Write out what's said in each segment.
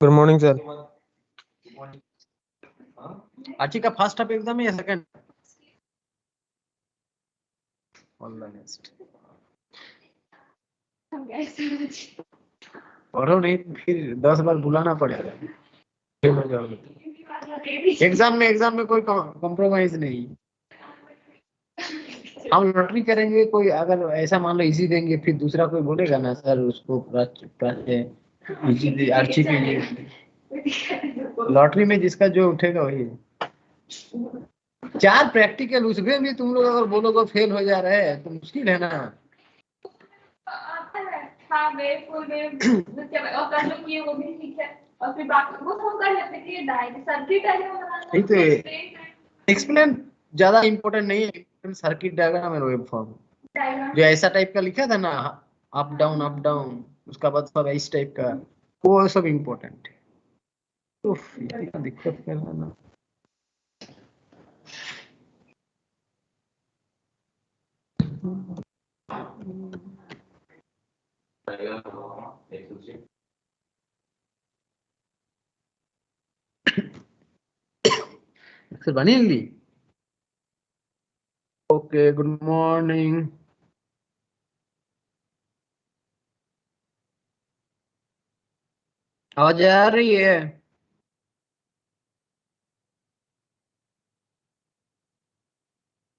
Good morning sir. Archie का first half exam है या सेकंड? पढ़ो नहीं फिर 10 बार बुलाना पड़ेगा। एग्जाम में कोई कॉम्प्रोमाइज नहीं। हम लॉटरी करेंगे, कोई अगर ऐसा मान लो इजी देंगे फिर दूसरा कोई बोलेगा ना सर उसको इजी आर्ची के लिए। लॉटरी में जिसका जो उठेगा वही। 4 प्रैक्टिकल, उसमें भी तुम लोग अगर बोलोगे फेल हो जा रहे हैं तो मुश्किल है ना। हाँ और कर लो ये वो भी ठीक है और फिर बात वो हम कर लेते हैं। ये सर्किट डायग्राम नहीं तो एक्सप्लेन ज्यादा इंपॉर्टेंट नहीं है, सर्किट डायग्राम और वेव फॉर्म जो ऐसा टाइप का लिखा था ना, अप डाउन, उसका बाद सब इस टाइप का, वो सब इम्पोर्टेंट है। तो दिक्कत कर रहा ना। अक्सर बनी ली। Okay, good morning. आवाज आ रही है?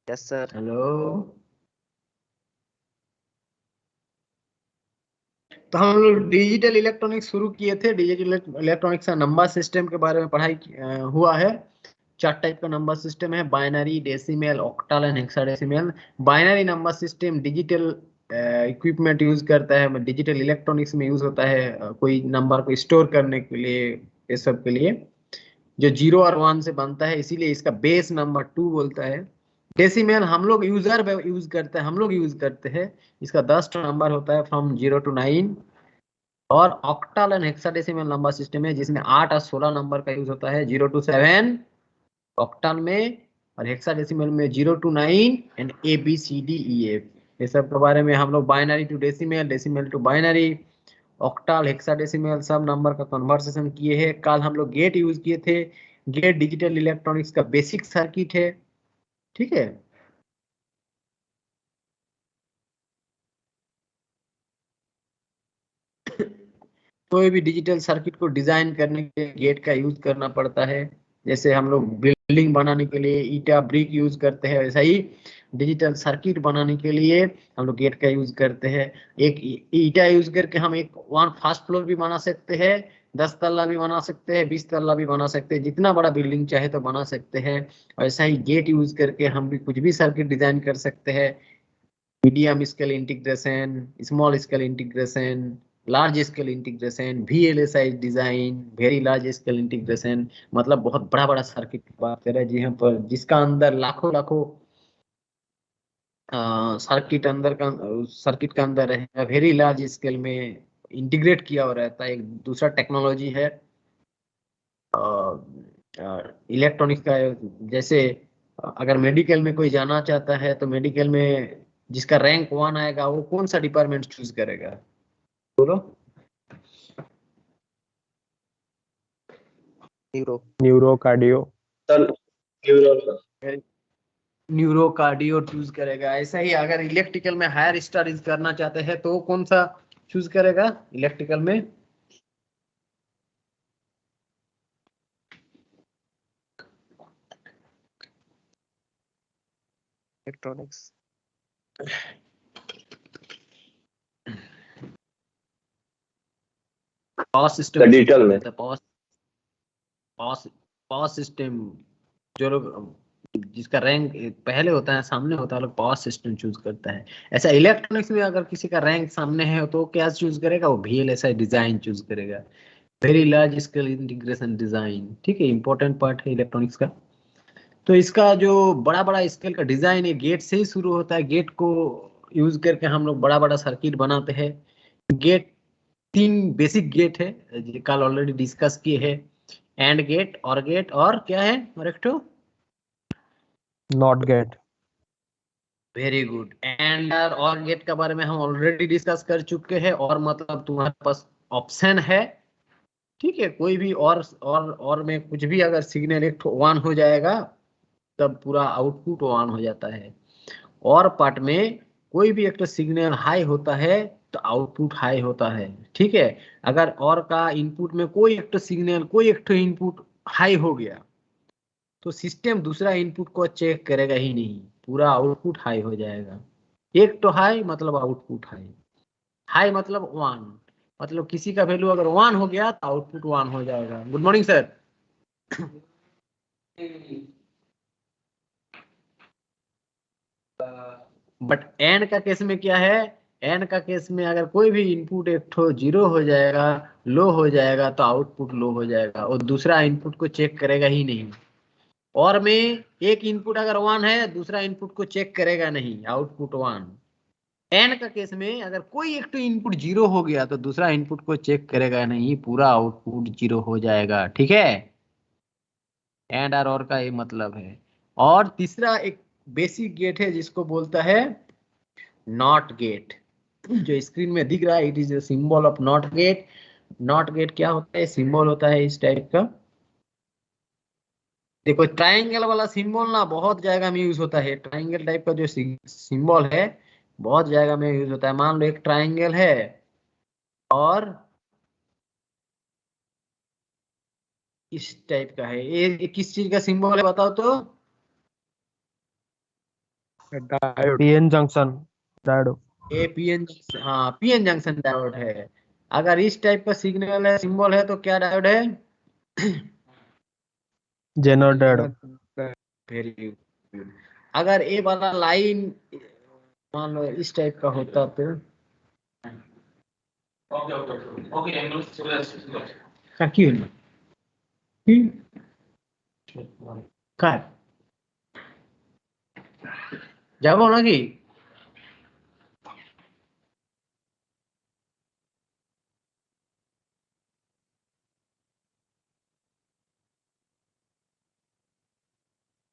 Yes sir. हेलो। तो हम लोग डिजिटल इलेक्ट्रॉनिक्स शुरू किए थे। डिजिटल इलेक्ट्रॉनिक्स का नंबर सिस्टम के बारे में पढ़ाई हुआ है। 4 टाइप का नंबर सिस्टम है, binary, decimal, octal and hexadecimal. Binary number system digital equipment use करता है, डिजिटल इलेक्ट्रॉनिक्स में यूज होता है, कोई नंबर को स्टोर करने के लिए, ये सब के लिए, जो 0 और 1 से बनता है, इसीलिए इसका बेस नंबर 2 बोलता है। डेसिमल हम लोग यूज करते हैं, इसका 10 नंबर होता है फ्रॉम 0 to 9। और octal and hexadecimal number system है जिसमें 8 और 16 नंबर का यूज होता है, 0 to 7 ऑक्टल में, और हेक्साडेसिमल में 0 to 9 एंड ABCDEF। ये सब के बारे में हम लोग binary to decimal, decimal to binary, octal, hexadecimal सब नंबर का कन्वर्सेशन किए हैं। कल हम लोग गेट यूज किए थे। गेट डिजिटल इलेक्ट्रॉनिक्स का बेसिक सर्किट है, ठीक है। कोई भी डिजिटल सर्किट को डिजाइन करने के लिए गेट का यूज करना पड़ता है। जैसे हम लोग बिल्डिंग बनाने के लिए ईटा ब्रिक यूज करते हैं, वैसा ही डिजिटल सर्किट बनाने के लिए हम लोग गेट का यूज करते हैं। एक ईटा यूज करके हम एक 1 फर्स्ट फ्लोर भी बना सकते हैं, 10 तल्ला भी बना सकते हैं, 20 तल्ला भी बना सकते हैं, जितना बड़ा बिल्डिंग चाहे तो बना सकते हैं। वैसा ही गेट यूज करके हम भी कुछ भी सर्किट डिजाइन कर सकते हैं। Medium scale integration, small scale integration, large scale integration, VLSI design, very large scale integration, मतलब बहुत बड़ा बड़ा सर्किट की बात कर रहे हैं जी हम पर, जिसका अंदर लाखों लाखों सर्किट का अंदर है, वेरी लार्ज स्केल में इंटीग्रेट किया हुआ रहता है। एक दूसरा टेक्नोलॉजी है इलेक्ट्रॉनिक्स का। जैसे अगर मेडिकल में कोई जाना चाहता है तो मेडिकल में जिसका रैंक 1 आएगा वो कौन सा डिपार्टमेंट चूज करेगा, बोलो? Neuro cardio. Neuro cardio choose करेगा। ऐसा ही अगर इलेक्ट्रिकल में हायर स्टडीज करना चाहते हैं तो कौन सा चूज करेगा इलेक्ट्रिकल में? इलेक्ट्रॉनिक्स। पावर सिस्टम डिजिटल में पावर सिस्टम, जो लोग जिसका रैंक पहले होता है, सामने होता है, लोग पावर सिस्टम चूज करता है। ऐसा इलेक्ट्रॉनिक्स में अगर किसी का रैंक सामने है तो क्या चूज करेगा? वो VLSI डिजाइन चूज करेगा, very large scale integration design, ठीक है। इंपॉर्टेंट पार्ट है इलेक्ट्रॉनिक्स का। तो इसका जो बड़ा बड़ा स्केल का डिजाइन है गेट से ही शुरू होता है। गेट को यूज करके हम लोग बड़ा बड़ा सर्किट बनाते हैं। गेट 3 बेसिक गेट है, कल ऑलरेडी डिस्कस किए हैं। एंड गेट, और गेट, और क्या है और एक तो not gate. Very good. And और गेट के बारे में हम ऑलरेडी डिस्कस कर चुके हैं। और मतलब तुम्हारे पास ऑप्शन है, ठीक है, कोई भी और में कुछ भी अगर सिग्नल एक वन हो जाएगा तब पूरा आउटपुट वन हो जाता है। और पार्ट में कोई भी एक तो सिग्नल हाई होता है तो आउटपुट हाई होता है। ठीक है, अगर और का इनपुट में कोई एक तो सिग्नल कोई एक तो इनपुट हाई हो गया तो सिस्टम दूसरा इनपुट को चेक करेगा ही नहीं, पूरा आउटपुट हाई हो जाएगा। एक तो हाई मतलब आउटपुट हाई, हाई मतलब वन, मतलब किसी का वैल्यू अगर वन हो गया तो आउटपुट वन हो जाएगा। Good morning sir. But and का केस में क्या है, एंड का केस में अगर कोई भी इनपुट एक तो जीरो हो जाएगा, लो हो जाएगा तो आउटपुट लो हो जाएगा और दूसरा इनपुट को चेक करेगा ही नहीं। और में एक इनपुट अगर वन है दूसरा इनपुट को चेक करेगा नहीं, आउटपुट वन। एंड का केस में अगर कोई एक तो इनपुट जीरो हो गया तो दूसरा इनपुट को चेक करेगा नहीं, पूरा आउटपुट जीरो हो जाएगा। ठीक है, एंड और का ये मतलब है। और तीसरा एक बेसिक गेट है जिसको बोलता है नॉट गेट, जो स्क्रीन में दिख रहा है it is a symbol of not gate. Not gate क्या होता है, सिंबल होता है इस टाइप का। देखो ट्राइंगल वाला सिंबल ना बहुत जगह में यूज होता है, ट्राइंगल टाइप का जो सिंबल है बहुत जगह में यूज होता है। मान लो एक ट्राइंगल है और इस टाइप का है, ये किस चीज का सिंबल है बताओ तो? Diode, PN junction diode. A PN, हाँ पीएन जंक्शन डायोड है। अगर इस टाइप का सिग्नल है सिंबल है तो क्या डायोड है? Zener diode. Very good. अगर ए वाला लाइन मान लो इस टाइप का होता तो क्या क्यों क्या जाओ ना कि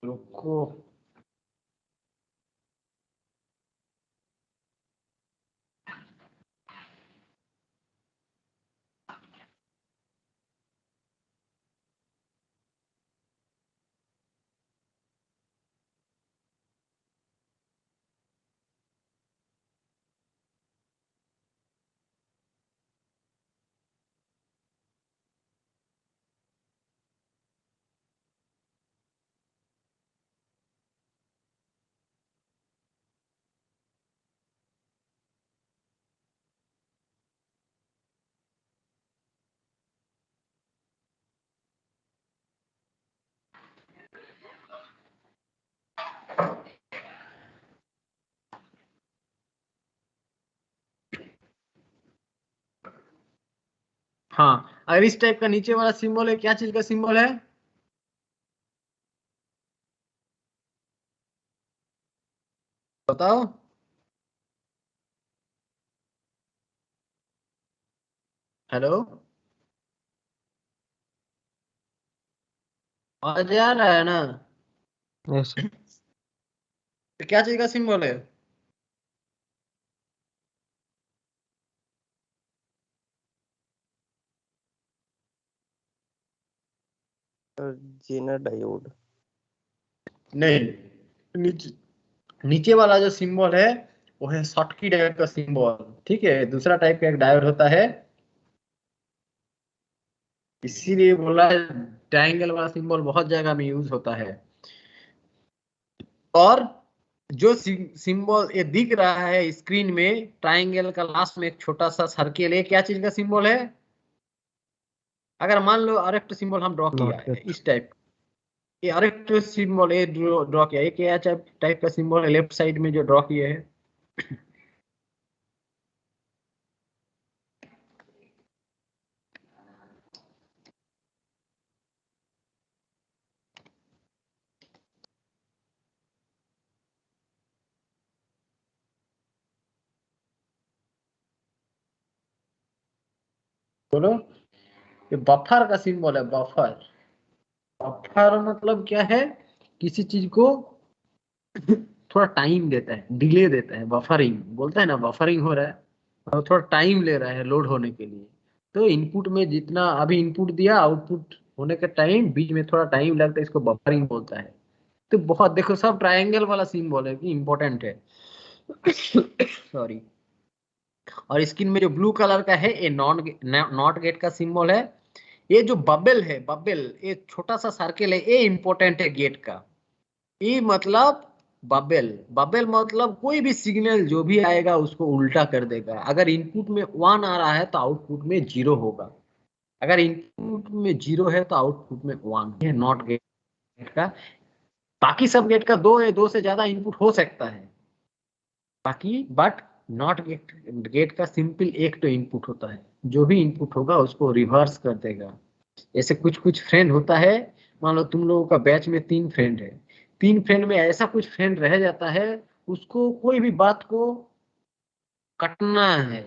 रुको, हाँ अगर इस टाइप का नीचे वाला सिंबल है क्या चीज का सिंबल है? बताओ। हेलो, आवाज आ रहा है ना? यस तो क्या चीज का सिंबल है? Zener diode. नहीं, नीचे नीचे वाला जो सिंबल है वो है शॉटकी डायोड का सिंबल। ठीक है, दूसरा टाइप का एक डायोड होता है, इसीलिए बोला है ट्रायंगल वाला सिंबल बहुत जगह में यूज होता है। और जो सिंबल ये दिख रहा है स्क्रीन में ट्रायंगल का लास्ट में एक छोटा सा सर्किल है, क्या चीज का सिंबल है? अगर मान लो अरेक्ट सिंबल हम ड्रॉ किया नॉट है गेट। इस टाइप, ये अरेक्ट सिंबल ये ड्रॉ किया है, क्या टाइप का सिंबल है लेफ्ट साइड में जो ड्रॉ किए है? बोलो। ये बफर का सिंबल है, बफर। बफर मतलब क्या है, किसी चीज को थोड़ा टाइम देता है, डिले देता है, बफरिंग बोलता है ना, बफरिंग हो रहा है और थोड़ा टाइम ले रहा है लोड होने के लिए, तो इनपुट में जितना अभी इनपुट दिया, आउटपुट होने के टाइम बीच में थोड़ा टाइम लगता है, इसको बफरिंग बोलता है। तो बहुत देखो सब ट्रायंगल वाला सिंबल है कि इंपॉर्टेंट है। सॉरी। और स्क्रीन में जो ब्लू कलर का है ये नॉट गेट का सिंबल है। ये जो बबल है, बबल ये छोटा सा सर्किल है, ये इंपॉर्टेंट है गेट का। ये मतलब बबल, बबल मतलब कोई भी सिग्नल जो भी आएगा उसको उल्टा कर देगा। अगर इनपुट में 1 आ रहा है तो आउटपुट में 0 होगा, अगर इनपुट में 0 है तो आउटपुट में 1 है नॉट गेट का। बाकी सब गेट का 2 है, 2 से ज्यादा इनपुट हो सकता है बाकी, बट नॉट गेट का सिंपल एक तो इनपुट होता है, जो भी इनपुट होगा उसको रिवर्स कर देगा। ऐसे कुछ कुछ फ्रेंड होता है, मान लो तुम लोगों का बैच में 3 फ्रेंड है, 3 फ्रेंड में ऐसा कुछ फ्रेंड रह जाता है, उसको कोई भी बात को कटना है।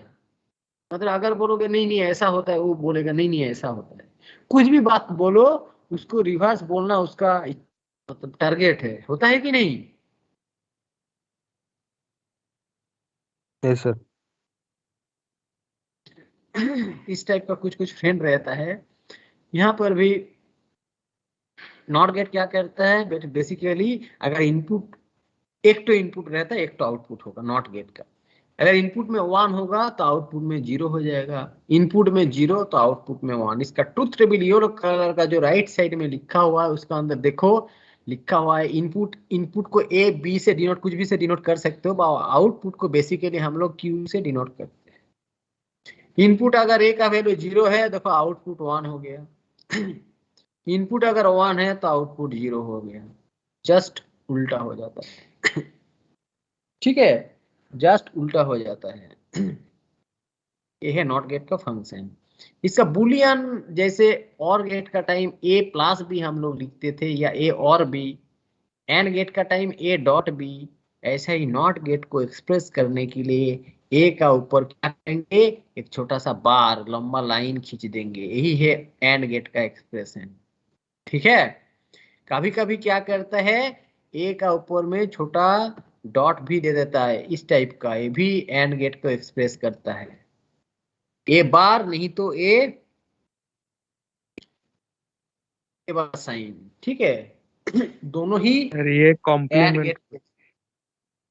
मतलब अगर बोलोगे नहीं नहीं ऐसा होता है, वो बोलेगा नहीं नहीं ऐसा होता है। कुछ भी बात बोलो, उसको रिवर्स बोलना उसका मतलब टारगेट है, होता है कि नहीं? Yes sir. इस टाइप का कुछ कुछ फ्रेंड रहता है। यहाँ पर भी नॉट गेट क्या करता है बेसिकली, अगर इनपुट एक तो इनपुट रहता है, एक तो आउटपुट होगा नॉट गेट का। अगर इनपुट में 1 होगा तो आउटपुट में 0 हो जाएगा, इनपुट में 0 तो आउटपुट में 1। इसका ट्रुथ टेबल येलो कलर का जो राइट साइड में लिखा हुआ है उसका अंदर देखो, लिखा हुआ है इनपुट, इनपुट को ए बी से डिनोट, कुछ भी से डिनोट कर सकते हो। आउटपुट को बेसिकली हम लोग क्यू से डिनोट करते हैं। इनपुट अगर ए का वैल्यू 0 है, देखो आउटपुट 1 हो गया। इनपुट अगर 1 है तो आउटपुट 0 हो गया, जस्ट उल्टा हो जाता है। ठीक है, जस्ट उल्टा हो जाता है। ये है नॉट गेट का फंक्शन। इसका बुलियन, जैसे और गेट का टाइम ए प्लस बी हम लोग लिखते थे, या ए और बी, एंड गेट का टाइम ए डॉट बी, ऐसा ही नॉट गेट को एक्सप्रेस करने के लिए ए का ऊपर क्या करेंगे, एक छोटा सा बार लंबा लाइन खींच देंगे, यही है एंड गेट का एक्सप्रेशन। ठीक है, कभी कभी क्या करता है, ए का ऊपर में छोटा डॉट भी दे देता है, इस टाइप का, ये भी एंड गेट को एक्सप्रेस करता है। ए बार नहीं तो ए बार साइन। ठीक है, दोनों ही सर ये and complement. Gate.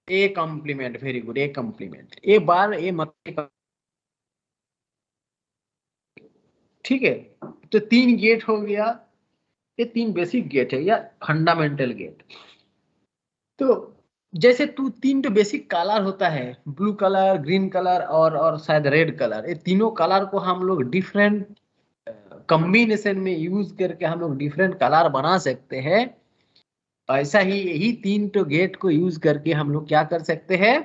A complement, very good, A complement, A bar A मतलब। ठीक है, तो 3 गेट हो गया, ये 3 बेसिक गेट है या फंडामेंटल गेट। तो जैसे तू 3 तो बेसिक कलर होता है, ब्लू कलर, ग्रीन कलर और शायद रेड कलर, ये तीनों कलर को हम लोग डिफरेंट कॉम्बिनेशन में यूज करके हम लोग डिफरेंट कलर बना सकते हैं। ऐसा ही यही 3 तो गेट को यूज करके हम लोग क्या कर सकते हैं,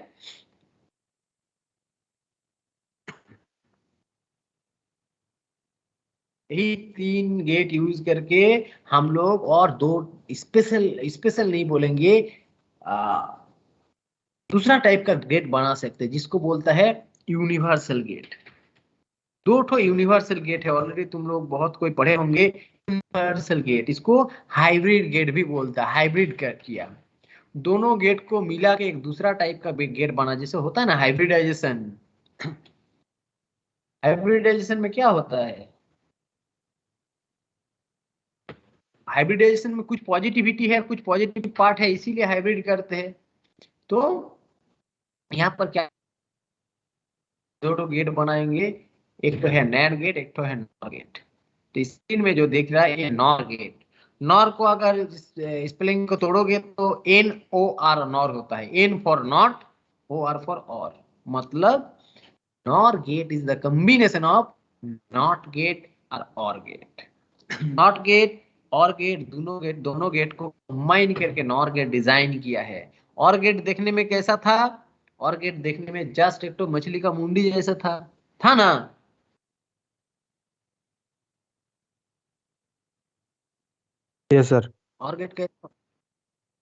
यही 3 गेट यूज करके हम लोग और 2 स्पेशल, स्पेशल नहीं बोलेंगे, दूसरा टाइप का गेट बना सकते हैं जिसको बोलता है यूनिवर्सल गेट। 2 ठो यूनिवर्सल गेट है, ऑलरेडी तुम लोग बहुत कोई पढ़े होंगे यूनिवर्सल गेट, इसको हाइब्रिड गेट भी बोलता है, हाइब्रिड कर किया, दोनों गेट को मिला के एक दूसरा टाइप का गेट बना, जैसे होता है ना हाइब्रिडाइजेशन। हाइब्रिडाइजेशन में क्या होता है, हाइब्रिडाइजेशन में कुछ पॉजिटिविटी है, कुछ पॉजिटिव पार्ट है, इसीलिए हाइब्रिड करते हैं। तो यहाँ पर क्या, 2 गेट बनाएंगे, एक तो है नैंड गेट, एक तो है नॉर गेट। तो स्क्रीन में जो दिख रहा है ये नॉर गेट। नॉर को अगर स्पेलिंग को तोड़ोगे तो NOR नॉर होता है, N for not, OR for or, मतलब nor gate is the combination of not gate और गेट। नॉट गेट और गेट, दोनों गेट को कंबाइन करके नॉर गेट डिजाइन किया है। और गेट देखने में कैसा था, और गेट देखने में जस्ट एक तो मछली का मुंडी जैसा था ना। Yes sir. और गेट कैसा,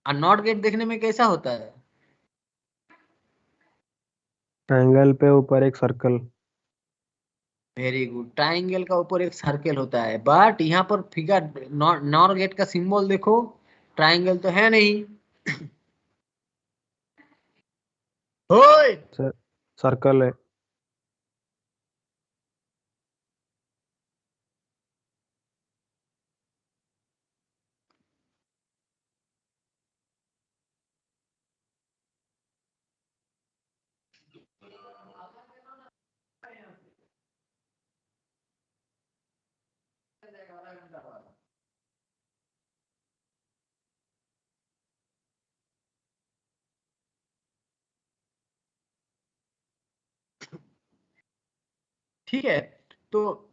और नॉट गेट देखने में कैसा होता है, ट्रायंगल पे ऊपर एक सर्कल। वेरी गुड, ट्राइंगल का ऊपर एक सर्कल होता है, बट यहाँ पर फिगर नॉर गेट का सिंबल देखो, ट्राइंगल तो है नहीं। ओए सर सर्कल है। ठीक है, तो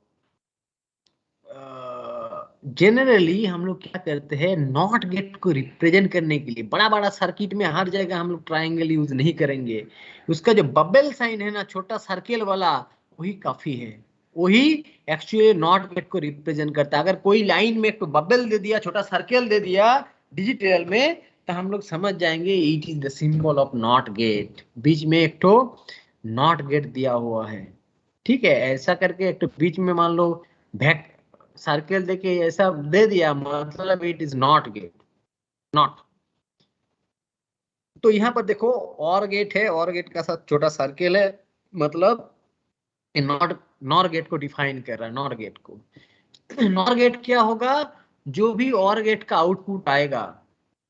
जनरली हम लोग क्या करते हैं, नॉट गेट को रिप्रेजेंट करने के लिए बड़ा बड़ा सर्किट में हर जगह हम लोग ट्रायंगल यूज नहीं करेंगे। उसका जो बबल साइन है ना, छोटा सर्किल वाला, वही काफी है, वही एक्चुअली नॉट गेट को रिप्रेजेंट करता है। अगर कोई लाइन में एक तो बबल दे दिया, छोटा सर्किल दे दिया डिजिटल में, तो हम लोग समझ जाएंगे it is the symbol of not gate. बीच में एक तो नॉट गेट दिया हुआ है, ठीक है, ऐसा करके एक तो बीच में मान लो भैक सर्किल देके ऐसा दे दिया, मतलब it is not gate, not. तो यहाँ पर देखो और गेट है, और गेट का साथ छोटा सर्किल है, मतलब नॉट, नॉर गेट को डिफाइन कर रहा है, नॉर गेट को। नॉर गेट क्या होगा, जो भी और गेट का आउटपुट आएगा,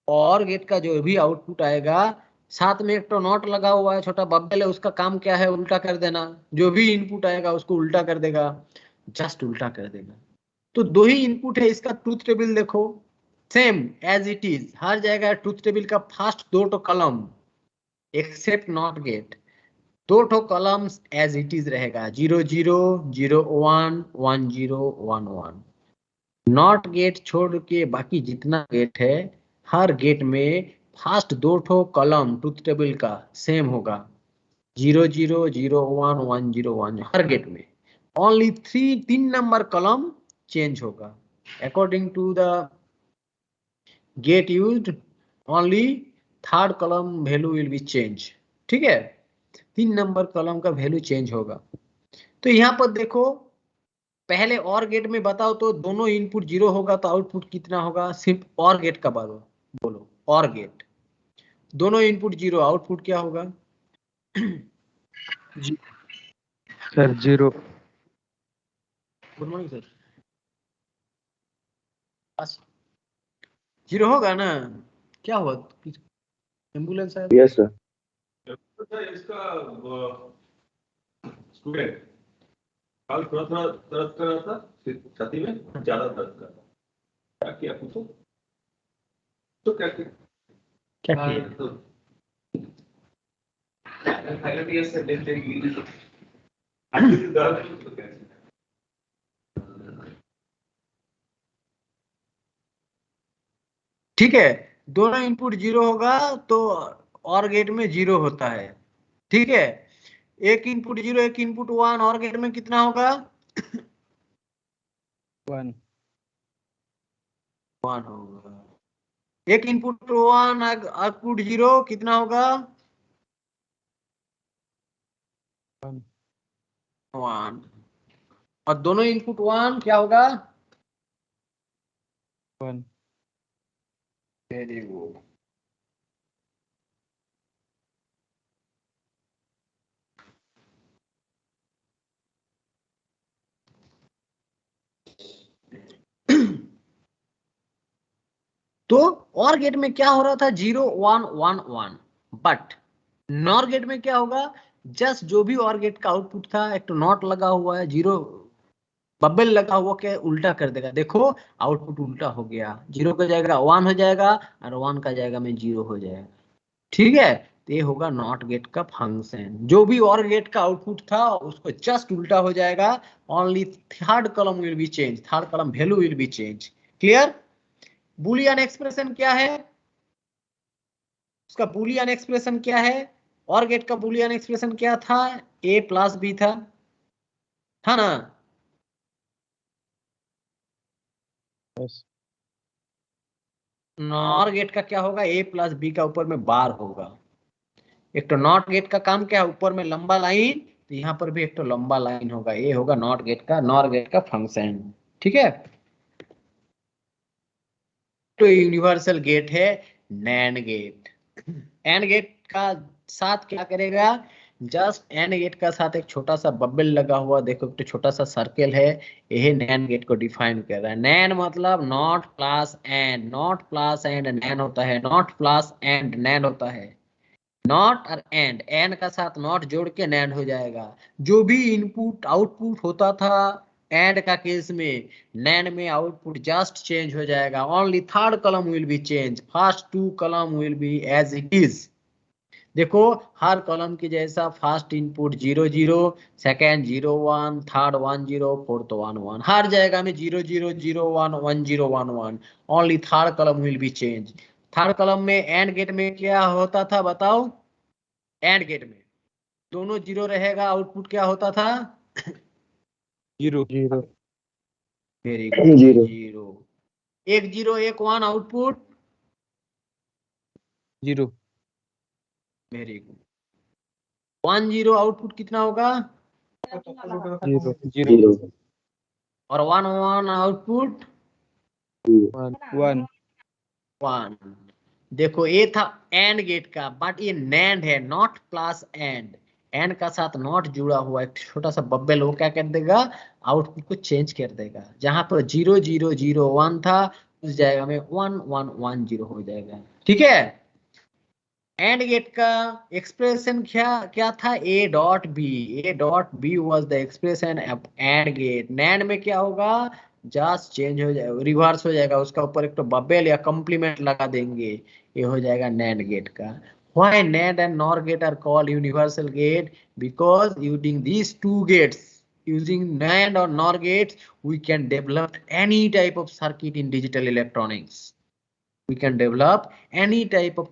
और गेट का जो भी आउटपुट आएगा, साथ में एक तो नॉट लगा हुआ है, छोटा बबल है, उसका काम क्या है, उल्टा कर देना। जो भी इनपुट आएगा उसको उल्टा कर देगा, जस्ट उल्टा कर देगा। तो दो ही इनपुट है, इसका ट्रूथ टेबल देखो, सेम एज इट इज, हर जगह ट्रूथ टेबल का फर्स्ट दो तो कॉलम एक्सेप्ट नॉट गेट, दो ठो कॉलम्स एज इट इज रहेगा, 0 0 0 1 1 0 1 1। नॉट गेट छोड़ के बाकी जितना गेट है, हर गेट में फर्स्ट दो ठो कॉलम ट्रूथ टेबल का सेम होगा, 0 0 0 1 1 0 1, हर गेट में। ओनली तीन नंबर कॉलम चेंज होगा, according to the gate used, only third column value will be change. ठीक है, 3 नंबर कॉलम का वैल्यू चेंज होगा। तो यहाँ पर देखो, पहले और गेट में बताओ तो दोनों इनपुट 0 होगा तो आउटपुट कितना होगा, सिर्फ और गेट का बात बोलो, और गेट दोनों इनपुट 0, आउटपुट क्या होगा? सर 0। Good morning sir. 0 होगा ना, क्या हुआ, एम्बुलेंस है? Yes sir. इसका स्टूडेंट कल थोड़ा थोड़ा दर्द कर रहा था, छाती में ज्यादा दर्द कर रहा था, क्या किया पूछो तो क्या किया? तो से ठीक है, दोनों इनपुट 0 होगा तो और गेट में 0 होता है। ठीक है, एक इनपुट 0 एक इनपुट 1, और गेट में कितना होगा? 1 1 होगा। एक इनपुट 1 आउटपुट 0 कितना होगा? 1। और दोनों इनपुट 1 क्या होगा? 1। Very good. तो और गेट में क्या हो रहा था, 0 1 1 1, बट नॉर गेट में क्या होगा, जस्ट जो भी और गेट का आउटपुट था, एक तो नॉट लगा हुआ है, 0 बबल लगा हुआ, के उल्टा कर देगा, देखो आउटपुट उल्टा हो गया, 0 का जाएगा 1 हो जाएगा, और 1 का जाएगा में 0 हो जाएगा। ठीक है, तो ये होगा नॉट गेट का फंक्शन, जो भी और गेट का आउटपुट था उसको जस्ट उल्टा हो जाएगा, only third column will be change, third column value will be change. Clear? Boolean expression क्या है, उसका बुलियन एक्सप्रेशन क्या है, और गेट का बुलियन एक्सप्रेशन क्या था, a प्लस बी था ना? नॉर गेट का क्या होगा, a प्लस बी का ऊपर में बार होगा। एक तो नॉट गेट का काम क्या है, ऊपर में लंबा लाइन, तो यहाँ पर भी एक तो लंबा लाइन होगा, ये होगा नॉट गेट का, नॉर गेट का फंक्शन। ठीक है, तो यूनिवर्सल गेट है नैंड गेट। एंड गेट का साथ क्या करेगा, जस्ट एंड गेट का साथ एक छोटा सा बबल लगा हुआ, देखो तो छोटा सा सर्कल है, यही नैंड गेट को डिफाइन कर रहा है। नैंड मतलब not plus and, not plus and NAND होता है, नॉट प्लस एंड नैंड होता है, नॉट और एंड का साथ नॉट जोड़ के नैंड हो जाएगा। जो भी इनपुट आउटपुट होता था एंड का केस में, नैंड में आउटपुट जस्ट चेंज हो जाएगा, only third column will be change, first 2 column will be as it is. देखो हर कॉलम की जैसा first input 0 0, second 0 1, third 1 0, fourth 1 1, हर जगह में 0 0 0 1 1 0 1 1। Only third column will be change. Third column में एंड गेट में क्या होता था बताओ? एंड गेट में दोनों 0 रहेगा, आउटपुट क्या होता था? Zero zero very good, zero 0। एक 0 एक 1 output. Zero very good. 1 0 output कितना होगा? जीरो जीरो जीरो और 1 1 आउटपुट वन वन 1। देखो ये था एंड गेट का, बट ये नैंड है, नॉट प्लस एंड। एंड का साथ नॉट जुड़ा हुआ एक छोटा सा बब्बल, वो क्या कर देगा? आउटपुट को चेंज कर देगा। जहां पर 0 0 0 1 था, उस जगह में 1 1 1 0 हो जाएगा। ठीक है। एंड गेट का एक्सप्रेशन क्या क्या था? A dot B. A dot B was the expression of and gate. Nand में क्या होगा? जस्ट चेंज हो जाएगा, रिवर्स हो जाएगा, उसका ऊपर एक तो बबल या कॉम्प्लीमेंट लगा देंगे, ये हो जाएगा नैंड गेट का। Why nand and nor gate are called universal gate? Because using these two gates, using NAND or NOR gates, we can develop any type of circuit in digital electronics. We can develop any type of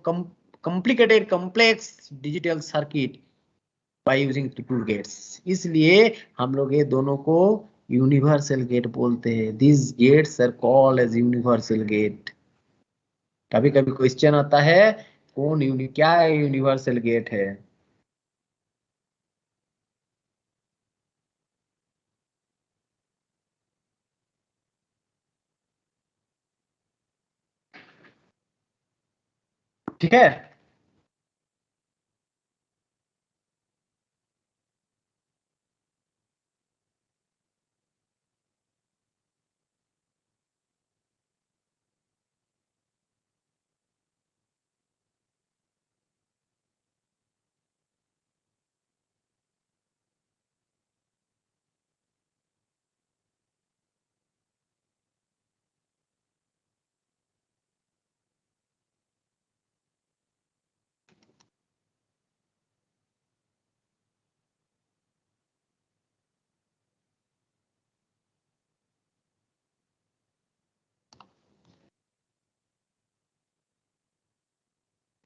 complicated complex digital circuit by using two gates. इसलिए हम लोग ये दोनों को universal gate बोलते हैं। These gates are called as universal gate. कभी कभी क्वेश्चन आता है क्या यूनिवर्सल गेट है? ठीक है।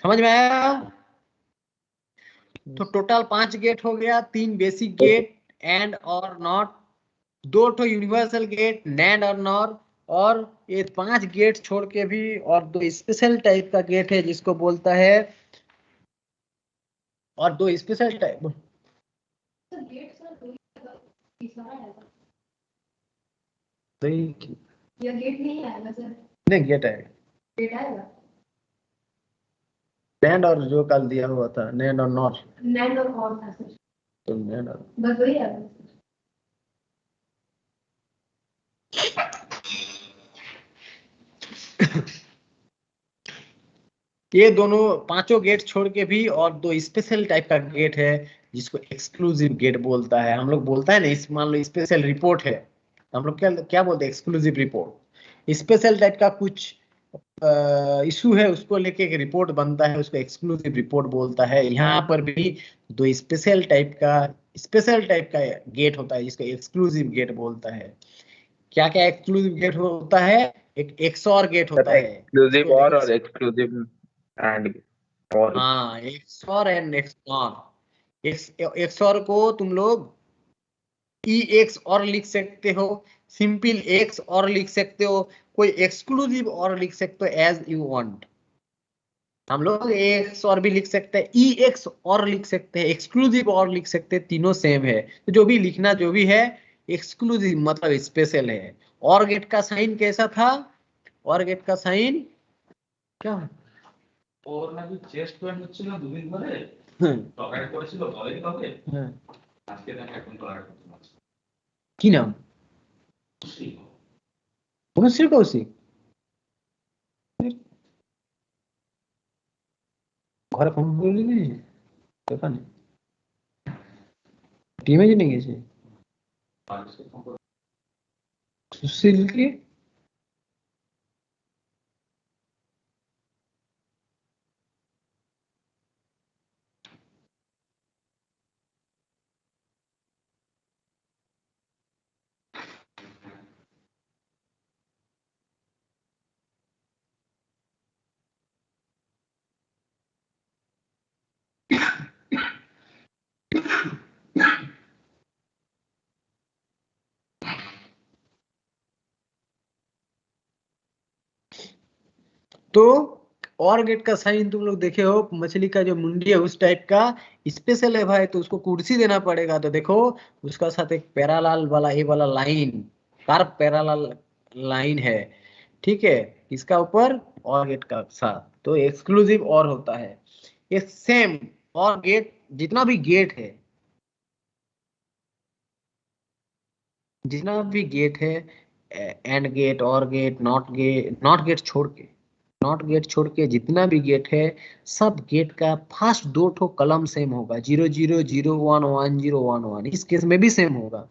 समझ में आया? तो टोटल 5 गेट हो गया, 3 बेसिक गेट एंड और नॉट, 2 तो यूनिवर्सल गेट नैंड और नॉर, और ये 5 गेट छोड़ के भी और 2 स्पेशल टाइप का गेट है जिसको बोलता है, और 2 स्पेशल टाइप। नहीं गेट है, नैंड और जो कल दिया हुआ था नैंड और नॉर। नैंड और था सर, तो नैंड और बस वही है। ये दोनों पांचों गेट छोड़ के भी और 2 स्पेशल टाइप का गेट है जिसको एक्सक्लूसिव गेट बोलता है। हम लोग बोलता है ना, इस मान लो स्पेशल रिपोर्ट है, हम लोग क्या क्या बोलते हैं? Exclusive report. स्पेशल टाइप का कुछ इशू है, उसको लेके एक रिपोर्ट बनता है, उसको एक्सक्लूसिव रिपोर्ट बोलता है। यहाँ पर भी 2 स्पेशल टाइप का गेट होता है जिसको एक्सक्लूसिव गेट बोलता है। क्या क्या एक्सक्लूसिव गेट होता है? एक एक्सऑर गेट होता है, एक्सक्लूसिव और एक्सक्लूसिव एंड और हाँ एक्सऑर एंड एक्सऑर। एक्सऑर को तुम लोग ई एक्स और लिख सकते हो, सिंपल एक्स और लिख सकते हो, कोई एक्सक्लूसिव और लिख सकते हो, एज यू वांट। हम लोग एक्स और भी लिख सकते हैं, ई एक्स और लिख सकते हैं, एक्सक्लूसिव और लिख सकते हैं, तीनों सेम है। तो जो भी लिखना जो भी है, एक्सक्लूसिव मतलब स्पेशल है। और गेट का साइन कैसा था? और गेट का साइन क्या? ওর নাকি চেস্ট পেইন হচ্ছিল দুদিন ধরে, টকাইট করেছিল বলেনি কাউকে, আজকে নাকি এখন টকাইট করতে পারছে। কি নাম? বনশ্রী কৌশিক। ঘরে ফোন করলি নি? দোকানে টিমে জেনে গেছে সুশীল কি? तो और गेट का साइन तुम लोग देखे हो, मछली का जो मुंडी है उस टाइप का स्पेशल है भाई, तो उसको कुर्सी देना पड़ेगा। तो देखो उसका साथ एक पैरालाल वाला ये वाला लाइन, कार्ब पैरालाल लाइन है, ठीक है, इसका ऊपर और गेट का साथ, तो एक्सक्लूसिव और होता है। ये सेम और गेट, जितना भी गेट है, जितना भी गेट है, एंड गेट, और गेट, नॉट गेट छोड़ के, नॉट गेट छोड़ के जितना भी गेट है, सब गेट का फर्स्ट दो ठो कलम सेम होगा, 00011011, इस केस में भी सेम होगा।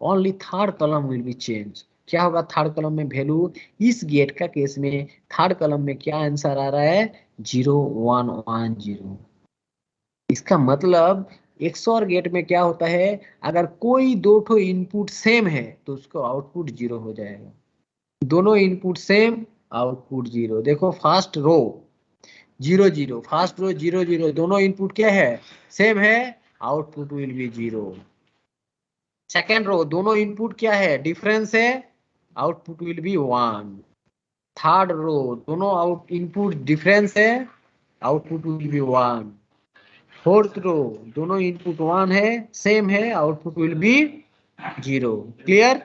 ओनली थर्ड कलम विल बी चेंज। क्या होगा थर्ड कलम में वैल्यू? इस गेट का केस में थर्ड कलम में क्या आंसर आ रहा है? 0110। इसका मतलब XOR गेट में क्या होता है, अगर कोई दो ठो इनपुट सेम है तो उसको आउटपुट 0 हो जाएगा। दोनों इनपुट सेम, आउटपुट 0। देखो फर्स्ट रो 00, फर्स्ट रो 00, दोनों इनपुट क्या है? सेम है, output will be 0। Second row दोनों इनपुट क्या है? डिफरेंस है, output will be 1। Third row दोनों इनपुट डिफरेंस है, output will be 1। Fourth row दोनों इनपुट 1 है, सेम है, आउटपुट विल बी 0। क्लियर?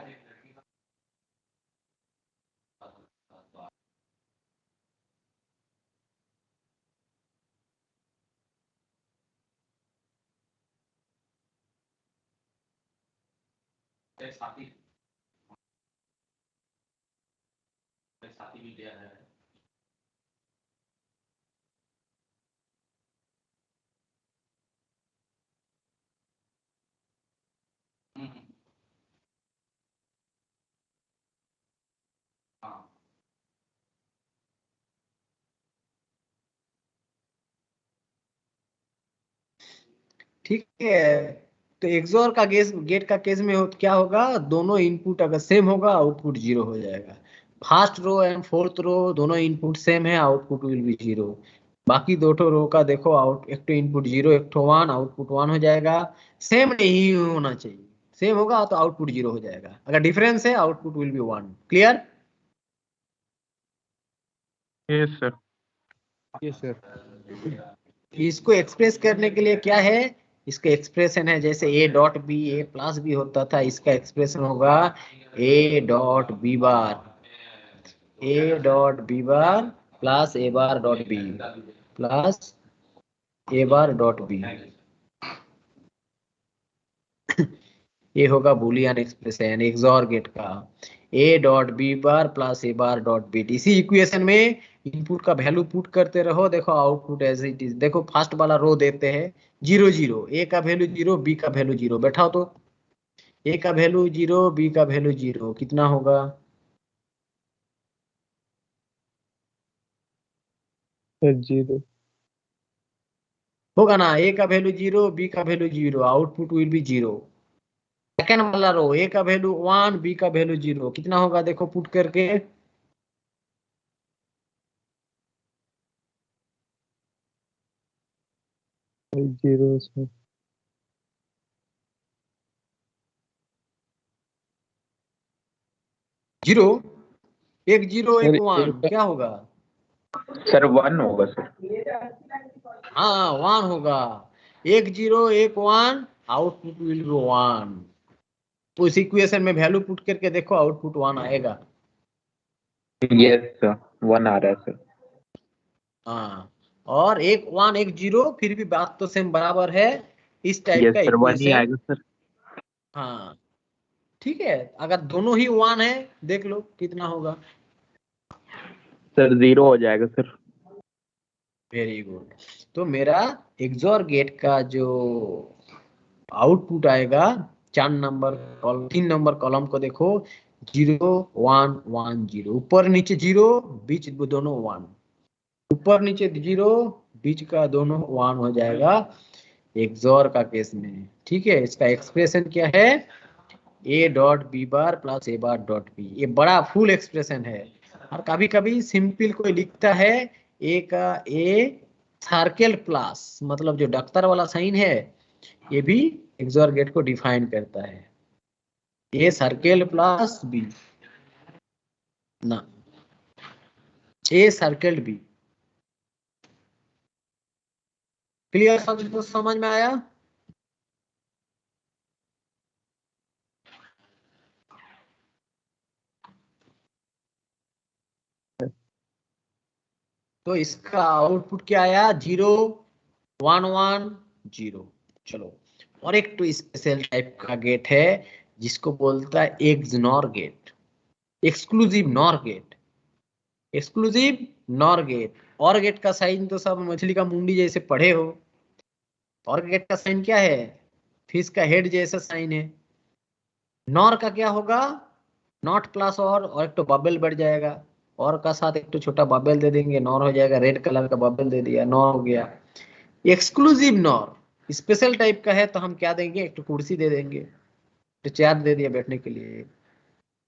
ठीक है, तो एक्सोर का गेट का केस में क्या होगा? दोनों इनपुट अगर सेम होगा, आउटपुट 0 हो जाएगा। First row and fourth row दोनों इनपुट सेम है, आउटपुट विल बी 0। बाकी दो ठो रो का देखो, एक तो इनपुट 0, एक तो 1, आउटपुट 1 हो जाएगा। सेम नहीं होना चाहिए, सेम होगा तो आउटपुट 0 हो जाएगा, अगर डिफरेंस है output will be 1। Clear? Yes sir. ये सर। इसको एक्सप्रेस करने के लिए क्या है? इसका एक्सप्रेशन है, जैसे A dot B A plus B होता था, इसका एक्सप्रेशन होगा A dot B bar, A dot B bar plus A bar dot B plus A bar dot B. ये होगा बुलियन एक्सप्रेशन एक्सॉर गेट का, A dot B bar plus A bar dot B. इसी equation में input का value put करते रहो, देखो output as it is. देखो फर्स्ट वाला रो देते हैं 0 0, ए का वैल्यू 0, बी का वैल्यू 0, बैठाओ तो ए का वैल्यू 0, बी का वैल्यू 0, कितना होगा? सर 0। होगा ना, ए का वैल्यू 0, बी का value 0, output will be 0। Second वाला रो ए का वैल्यू 1, बी का वैल्यू 0, कितना होगा? देखो पुट करके, सर 0 सर। 0, एक 0 एक सर 1, क्या होगा? सर 1 होगा सर। हाँ 1 होगा, एक 0 एक 1, आउटपुट विल बी 1। उस इक्वेशन में वैल्यू पुट करके देखो, आउटपुट 1 आएगा। यस सर 1 आ रहा है सर। हाँ, और एक 1 एक 0, फिर भी बात तो सेम बराबर है, इस टाइप यस का सर 1 ही इक्वेशन। आएगा सर। हाँ ठीक है, अगर दोनों ही 1 है, देख लो कितना होगा। सर 0 हो जाएगा सर। Very good. तो मेरा एक्सोर गेट का जो आउटपुट आएगा, 3 नंबर कॉलम को देखो, 0 1 1 0, ऊपर नीचे 0, बीच दोनों 1, ऊपर नीचे 0, बीच का दोनों 1 हो जाएगा एक्सोर का केस में। ठीक है, इसका एक्सप्रेशन क्या है? A dot B bar plus A bar dot B. ये बड़ा फुल एक्सप्रेशन है, और कभी कभी सिंपल कोई लिखता है ए का ए सर्कल प्लस, मतलब जो डॉक्टर वाला साइन है, ये भी एक्सोर गेट को डिफाइन करता है, ए सर्कल प्लस बी ना। ए सर्कल्ड बी। क्लियर? समझ में आया? तो इसका आउटपुट क्या आया? 0 1 1 0। चलो, और एक तो स्पेशल टाइप का गेट है जिसको बोलता है XNOR gate, exclusive nor gate, exclusive nor gate. और गेट का साइन तो सब मछली का मुंडी जैसे पढ़े हो। और गेट का साइन क्या है? फिश का हेड जैसा साइन है। नॉर का क्या होगा? नॉट प्लस और एक तो बबल बढ़ जाएगा, और का साथ एक तो छोटा बबल दे देंगे, नॉर हो जाएगा। रेड कलर का बबल दे दिया, नॉर हो गया। एक्सक्लूसिव नॉर स्पेशल टाइप का है तो हम क्या देंगे? एक तो कुर्सी दे देंगे, तो चेयर दे दिया बैठने के लिए।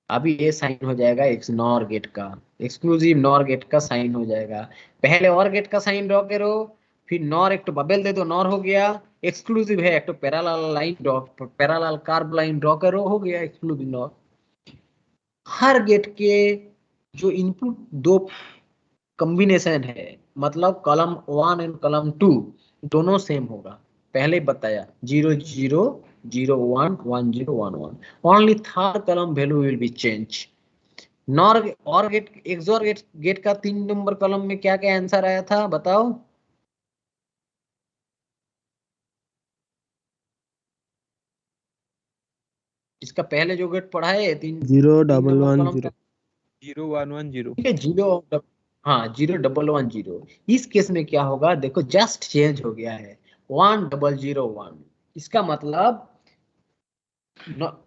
अभी ये साइन हो जाएगा एक नॉर गेट का, एक्सक्लूसिव नॉर गेट का साइन हो जाएगा। पहले और गेट का साइन ड्रॉ करो, फिर नॉर एक तो बबल दे दो, नॉर हो गया। एक्सक्लूसिव है, एक तो parallel line draw, parallel curve line draw करो, हो गया एक्सक्लूसिव नॉर। हर गेट के जो इनपुट दो कॉम्बिनेशन है, मतलब कॉलम 1 एंड कॉलम 2 दोनों सेम होगा। पहले बताया 0 0 0 1 1 0 1 1। Only third column value will be change. Nor और गेट, एक्सॉर गेट का 3 नंबर कॉलम में क्या क्या आंसर आया था बताओ? इसका पहले जो गेट पढ़ा है 3 0 3 1 नंबर 1 कॉलम 0 का, 0 1 1 0। ठीक है 0। हाँ 0 1 1 0। इस केस में क्या होगा देखो, जस्ट चेंज हो गया है 1 0 0 1। इसका मतलब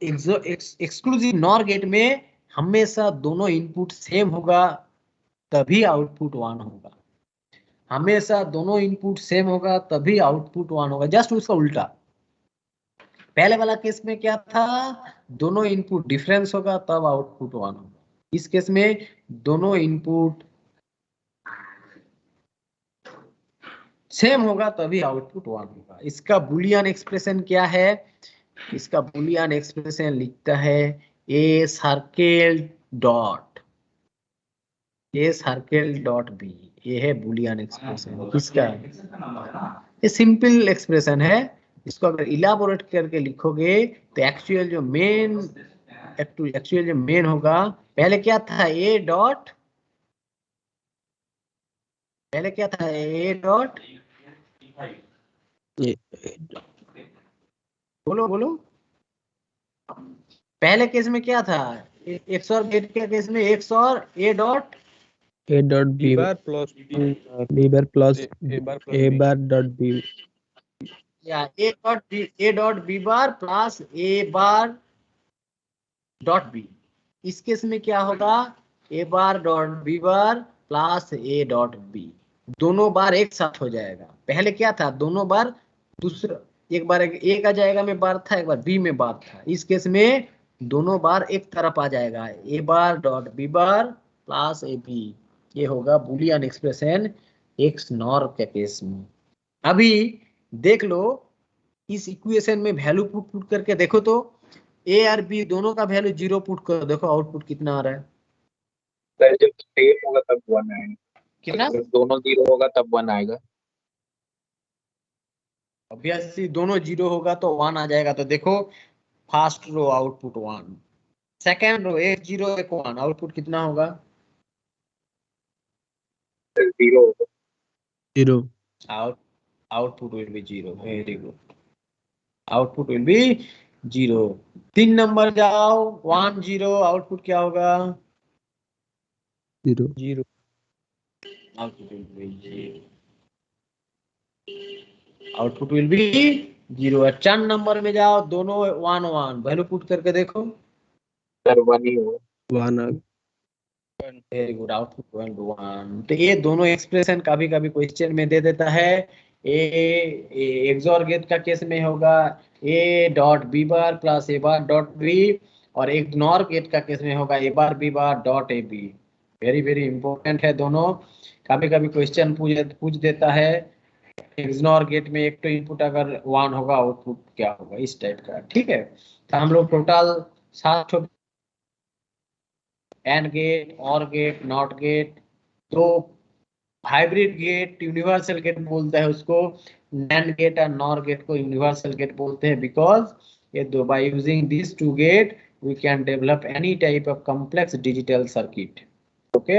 एक्सक्लूसिव नॉर गेट में हमेशा दोनों इनपुट सेम होगा तभी आउटपुट 1 होगा। हमेशा दोनों इनपुट सेम होगा तभी आउटपुट 1 होगा। जस्ट उसका उल्टा। पहले वाला केस में क्या था? दोनों इनपुट डिफरेंस होगा तब आउटपुट 1 होगा। इस केस में दोनों इनपुट सेम होगा तभी आउटपुट 1 होगा। इसका बुलियन एक्सप्रेशन क्या है? इसका बुलियन एक्सप्रेशन लिखता है A circle dot, A circle dot B. ये है बुलियन एक्सप्रेशन किसका? ये सिंपल एक्सप्रेशन है। इसको अगर इलाबोरेट करके लिखोगे तो एक्चुअल जो मेन होगा, पहले क्या था? ए डॉट, पहले क्या था? ए डॉट, बोलो बोलो। पहले केस में क्या था? एक्स और गेट के केस में एक्स और ए dot, a dot b bar plus b bar plus a bar dot b। या A dot B bar plus A bar dot B. इस केस में क्या होगा? A bar dot B bar plus A dot B, दोनों bar एक साथ हो जाएगा। पहले क्या था? दोनों बार दूसरा, एक बार ए का जाएगा में बार था, एक बार बी में बार था। इस केस में दोनों बार एक तरफ आ जाएगा, A bar dot B bar plus A B. ये होगा बुलियन एक्सप्रेशन एक्स नॉर के केस में। अभी देख लो इस इक्वेशन में वैल्यू पुट करके देखो तो ए और बी दोनों का वैल्यू 0 पुट करो, देखो आउटपुट कितना आ रहा है? सर जब सेम होगा तब 1 आएगा। कितना? जब दोनों 0 होगा तब 1 आएगा। ऑब्वियसली दोनों 0 होगा तो 1 आ जाएगा। तो देखो first row output 1, second row एक 0 एक 1, आउटपुट कितना होगा? 0 होगा। 0 output will be 0। Very good, output will be 0। 3 number जाओ 1 0, आउटपुट क्या होगा? 0 0। Output will be 0, output will be 0। 4 number में जाओ, दोनों 1 1, वैल्यू पुट करके देखो। सर 1 ही होगा। 1 आ वेरी गुड, आउटपुट 1 1। तो ये दोनों एक्सप्रेशन कभी कभी क्वेश्चन में दे देता है। ए एक्सॉर गेट का केस में होगा A dot B bar plus A bar dot B, और एक नॉर गेट का केस में होगा A bar B bar dot A B. Very very important है दोनों। कभी कभी क्वेश्चन पूछ देता है एक्सनॉर गेट में एक तो इनपुट अगर 1 होगा आउटपुट क्या होगा, इस टाइप का। ठीक है, तो हम लोग टोटल 7 एंड गेट, और गेट, नॉट गेट, तो हाइब्रिड गेट यूनिवर्सल गेट बोलते हैं उसको, नैंड गेट और नॉर गेट को यूनिवर्सल गेट बोलते हैं, बिकॉज ये दो by using this two gate we can develop any type of complex digital circuit. Okay,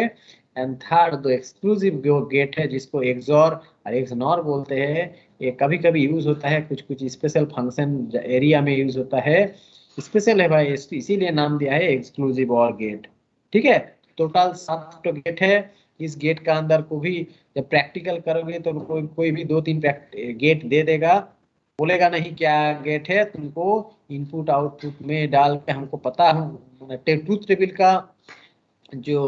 and third दो एक्सक्लूसिव गेट है जिसको एक्सॉर और एक्सनॉर बोलते हैं। ये कभी कभी यूज होता है कुछ कुछ स्पेशल फंक्शन एरिया में यूज होता है, स्पेशल है भाई, इसीलिए नाम दिया है एक्सक्लूसिव और गेट। ठीक है, टोटल 7 गेट है। इस गेट का अंदर को भी जब प्रैक्टिकल करोगे तो कोई भी 2-3 गेट दे देगा, बोलेगा नहीं क्या गेट है, तुमको इनपुट आउटपुट में डाल के हमको पता है ट्रूथ टेबल का जो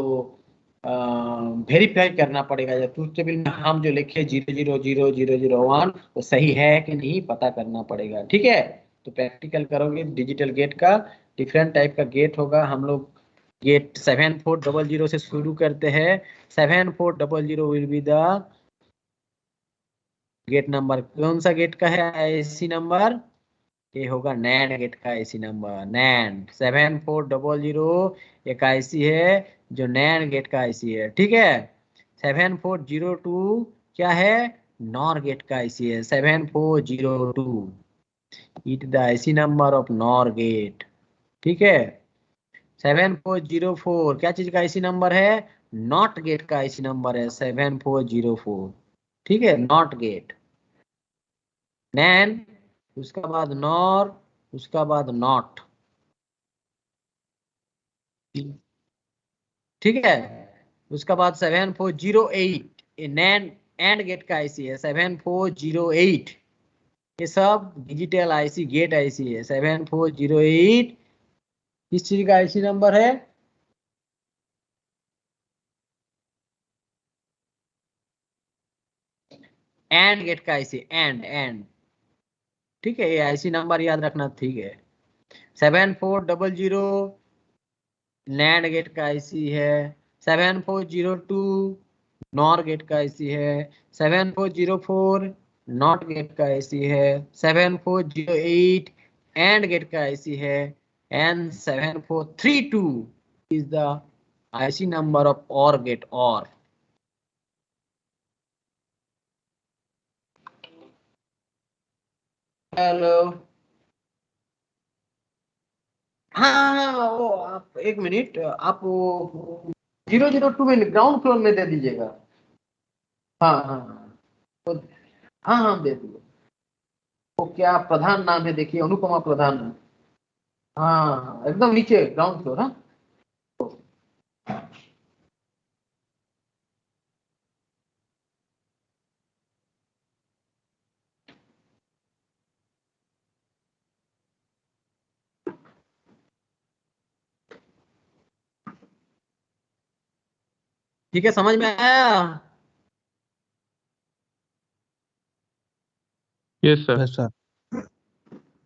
वेरीफाई करना पड़ेगा। जब ट्रूथ टेबल में हम जो लिखे 0000001 वो सही है कि नहीं पता करना पड़ेगा। ठीक है, तो प्रैक्टिकल करोगे डिजिटल गेट का डिफरेंट टाइप का गेट होगा। हम लोग गेट 7400 से शुरू करते हैं। 7400 will be the gate number. कौन सा गेट का है आईसी नंबर? ये होगा नैंड गेट का आईसी नंबर। नैंड 7400 एक आईसी है जो नैंड गेट का आईसी है। ठीक है, 7402 क्या है? नॉर गेट का आईसी है। 7402 it the IC number of nor gate. ठीक है, 7404 क्या चीज का आईसी नंबर है? नॉट गेट का आईसी नंबर है 7404। ठीक है, नॉट गेट। नैन, उसका बाद नॉर, उसका बाद नॉट। ठीक है, उसका बाद 7408 नैन एंड गेट का आईसी है 7408। ये सब डिजिटल आईसी गेट आईसी है। 7408 किस चीज का आईसी नंबर है? एंड गेट का आईसी, एंड। ठीक है, ये आईसी नंबर याद रखना। ठीक है, 7400 नैंड गेट का आईसी है। 7402 नॉर गेट का आईसी है। 7404 नॉट गेट का आईसी है। 7408 एंड गेट का आईसी है। And 7432 is the IC number of और गेट। और हेलो, हाँ वो आप एक मिनट, आप वो 002 में ग्राउंड फ्लोर में दे दीजिएगा। हाँ हाँ हाँ, तो हाँ हाँ दे दीजिए। वो क्या प्रधान नाम है देखिए, अनुपमा प्रधान। हाँ हाँ, एकदम नीचे ग्राउंड फ्लोर। हाँ ठीक है, समझ में आया? Yes sir.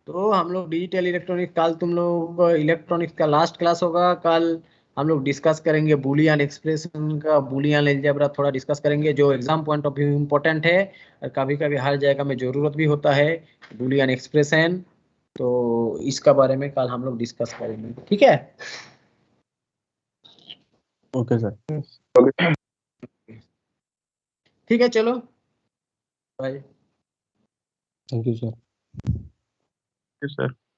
तो हम लोग डिजिटल इलेक्ट्रॉनिक, कल तुम लोग इलेक्ट्रॉनिक्स का लास्ट क्लास होगा। कल हम लोग डिस्कस करेंगे बूलियन एक्सप्रेशन का, बूलियन अलजेब्रा थोड़ा डिस्कस करेंगे जो exam point of view important है और कभी कभी हर जगह में जरूरत भी होता है बूलियन एक्सप्रेशन। तो इसका बारे में कल हम लोग डिस्कस करेंगे। ठीक है, ओके सर। ठीक है, चलो bye. Thank you sir. Sir.